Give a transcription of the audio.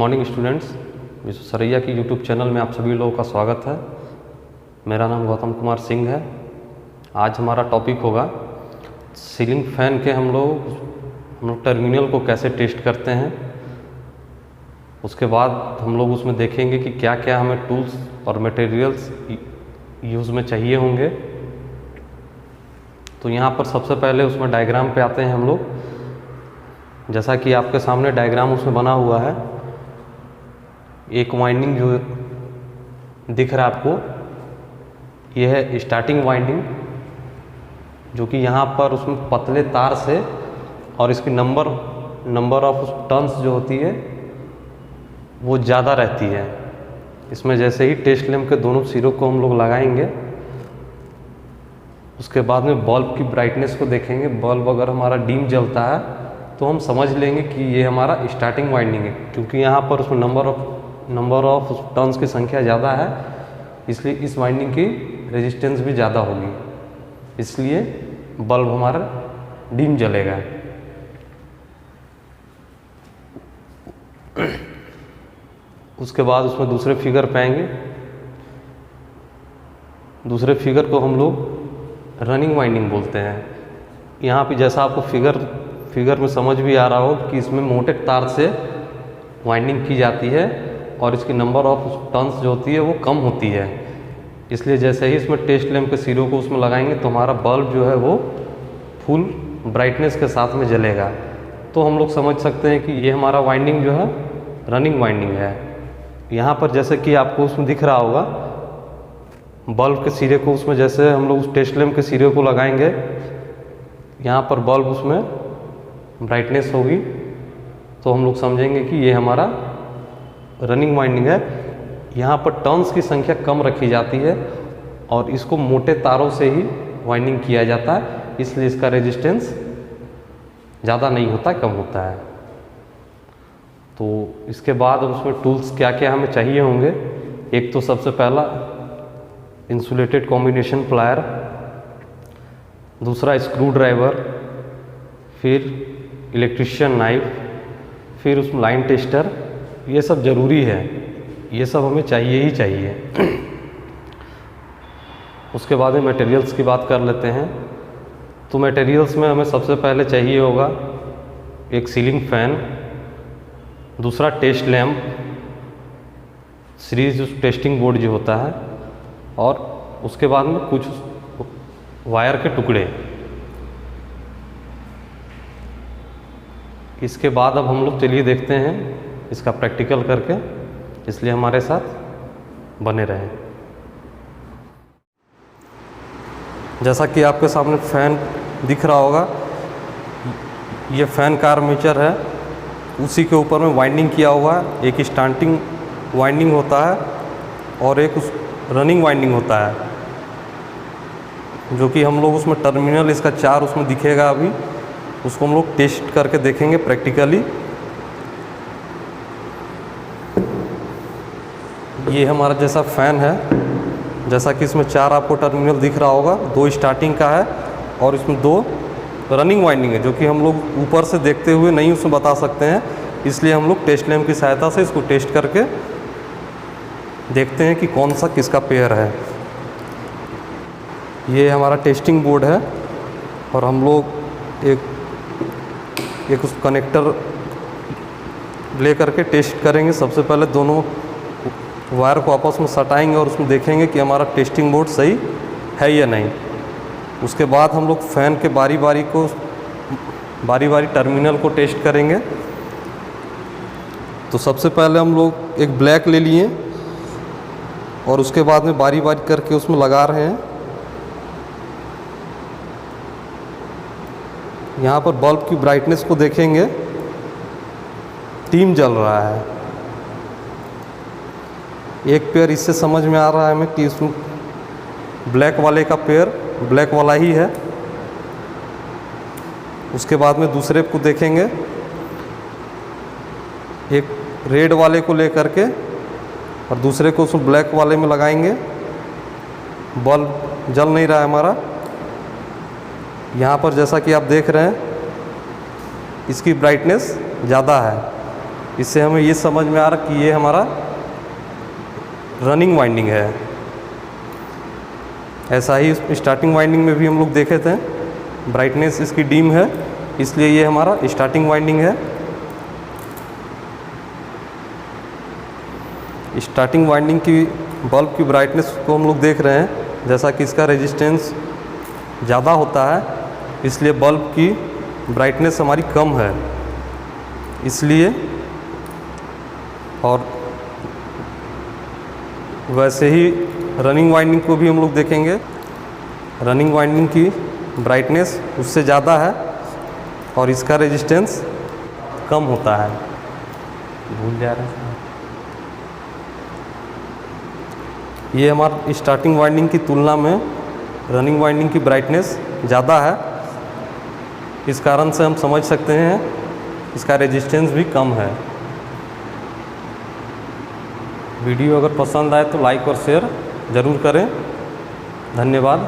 Morning students, विश्व सरैया की YouTube channel में आप सभी लोगों का स्वागत है। मेरा नाम गौतम कुमार सिंह है। आज हमारा टॉपिक होगा सीलिंग फ़ैन के हम लोग टर्मिनल को कैसे टेस्ट करते हैं। उसके बाद हम लोग उसमें देखेंगे कि क्या क्या हमें टूल्स और मटेरियल्स यूज़ में चाहिए होंगे। तो यहाँ पर सबसे पहले उसमें डायग्राम पे आते हैं हम लोग। जैसा कि आपके सामने डायग्राम उसमें बना हुआ है, एक वाइंडिंग जो दिख रहा है आपको, यह है स्टार्टिंग वाइंडिंग, जो कि यहाँ पर उसमें पतले तार से और इसकी नंबर ऑफ टर्न्स जो होती है वो ज़्यादा रहती है। इसमें जैसे ही टेस्ट लैंप के दोनों सिरों को हम लोग लगाएंगे, उसके बाद में बल्ब की ब्राइटनेस को देखेंगे। बल्ब अगर हमारा डीम जलता है तो हम समझ लेंगे कि ये हमारा स्टार्टिंग वाइंडिंग है, क्योंकि यहाँ पर उसमें नंबर ऑफ टर्न्स की संख्या ज़्यादा है, इसलिए इस वाइंडिंग की रेजिस्टेंस भी ज़्यादा होगी, इसलिए बल्ब हमारा डीम जलेगा। उसके बाद उसमें दूसरे फिगर पे आएंगे। दूसरे फिगर को हम लोग रनिंग वाइंडिंग बोलते हैं। यहाँ पे जैसा आपको फिगर में समझ भी आ रहा हो कि इसमें मोटे तार से वाइंडिंग की जाती है और इसकी नंबर ऑफ टर्न्स जो होती है वो कम होती है, इसलिए जैसे ही इसमें टेस्ट लैंप के सिरों को उसमें लगाएंगे तो हमारा बल्ब जो है वो फुल ब्राइटनेस के साथ में जलेगा। तो हम लोग समझ सकते हैं कि ये हमारा वाइंडिंग जो है रनिंग वाइंडिंग है। यहाँ पर जैसे कि आपको उसमें दिख रहा होगा, बल्ब के सिरे को उसमें जैसे हम लोग उस टेस्ट लैंप के सिरे को लगाएंगे, यहाँ पर बल्ब उसमें ब्राइटनेस होगी, तो हम लोग समझेंगे कि ये हमारा रनिंग वाइंडिंग है। यहाँ पर टर्न्स की संख्या कम रखी जाती है और इसको मोटे तारों से ही वाइंडिंग किया जाता है, इसलिए इसका रेजिस्टेंस ज़्यादा नहीं होता, कम होता है। तो इसके बाद उसमें टूल्स क्या क्या हमें चाहिए होंगे। एक तो सबसे पहला इंसुलेटेड कॉम्बिनेशन प्लायर, दूसरा स्क्रू ड्राइवर, फिर इलेक्ट्रिशियन नाइफ, फिर उसमें लाइन टेस्टर। ये सब ज़रूरी है, ये सब हमें चाहिए ही चाहिए। उसके बाद में मटेरियल्स की बात कर लेते हैं। तो मटेरियल्स में हमें सबसे पहले चाहिए होगा एक सीलिंग फ़ैन, दूसरा test lamp, series testing board जो होता है, और उसके बाद में कुछ वायर के टुकड़े। इसके बाद अब हम लोग चलिए देखते हैं इसका प्रैक्टिकल करके, इसलिए हमारे साथ बने रहें। जैसा कि आपके सामने फ़ैन दिख रहा होगा, ये फ़ैन का आर्मेचर है, उसी के ऊपर में वाइंडिंग किया हुआ है। एक स्टार्टिंग वाइंडिंग होता है और एक उस रनिंग वाइंडिंग होता है, जो कि हम लोग उसमें टर्मिनल इसका 4 उसमें दिखेगा। अभी उसको हम लोग टेस्ट करके देखेंगे प्रैक्टिकली। ये हमारा जैसा फ़ैन है, जैसा कि इसमें 4 आपको टर्मिनल दिख रहा होगा, 2 स्टार्टिंग का है और इसमें 2 रनिंग वाइंडिंग है, जो कि हम लोग ऊपर से देखते हुए नहीं उसमें बता सकते हैं, इसलिए हम लोग टेस्ट लैंप की सहायता से इसको टेस्ट करके देखते हैं कि कौन सा किसका पेयर है। ये हमारा टेस्टिंग बोर्ड है और हम लोग एक उस कनेक्टर ले करके टेस्ट करेंगे। सबसे पहले दोनों वायर को आपस में सटाएंगे और उसमें देखेंगे कि हमारा टेस्टिंग बोर्ड सही है या नहीं। उसके बाद हम लोग फ़ैन के बारी बारी टर्मिनल को टेस्ट करेंगे। तो सबसे पहले हम लोग एक ब्लैक ले लिए और उसके बाद में बारी बारी करके उसमें लगा रहे हैं। यहाँ पर बल्ब की ब्राइटनेस को देखेंगे, डीम जल रहा है। एक पेयर इससे समझ में आ रहा है हमें कि इसमें ब्लैक वाले का पेयर ब्लैक वाला ही है। उसके बाद में दूसरे को देखेंगे, एक रेड वाले को लेकर के और दूसरे को उसमें ब्लैक वाले में लगाएंगे। बल्ब जल नहीं रहा है हमारा। यहाँ पर जैसा कि आप देख रहे हैं, इसकी ब्राइटनेस ज़्यादा है, इससे हमें ये समझ में आ रहा कि ये हमारा रनिंग वाइंडिंग है। ऐसा ही स्टार्टिंग वाइंडिंग में भी हम लोग देखे थे, ब्राइटनेस इसकी डीम है, इसलिए ये हमारा स्टार्टिंग वाइंडिंग है। स्टार्टिंग वाइंडिंग की बल्ब की ब्राइटनेस को हम लोग देख रहे हैं, जैसा कि इसका रेजिस्टेंस ज़्यादा होता है इसलिए बल्ब की ब्राइटनेस हमारी कम है, इसलिए। और वैसे ही रनिंग वाइंडिंग को भी हम लोग देखेंगे। रनिंग वाइंडिंग की ब्राइटनेस उससे ज़्यादा है और इसका रेजिस्टेंस कम होता है। भूल जा रहे हैं। ये हमारा स्टार्टिंग वाइंडिंग की तुलना में रनिंग वाइंडिंग की ब्राइटनेस ज़्यादा है। इस कारण से हम समझ सकते हैं इसका रेजिस्टेंस भी कम है। वीडियो अगर पसंद आए तो लाइक और शेयर ज़रूर करें। धन्यवाद।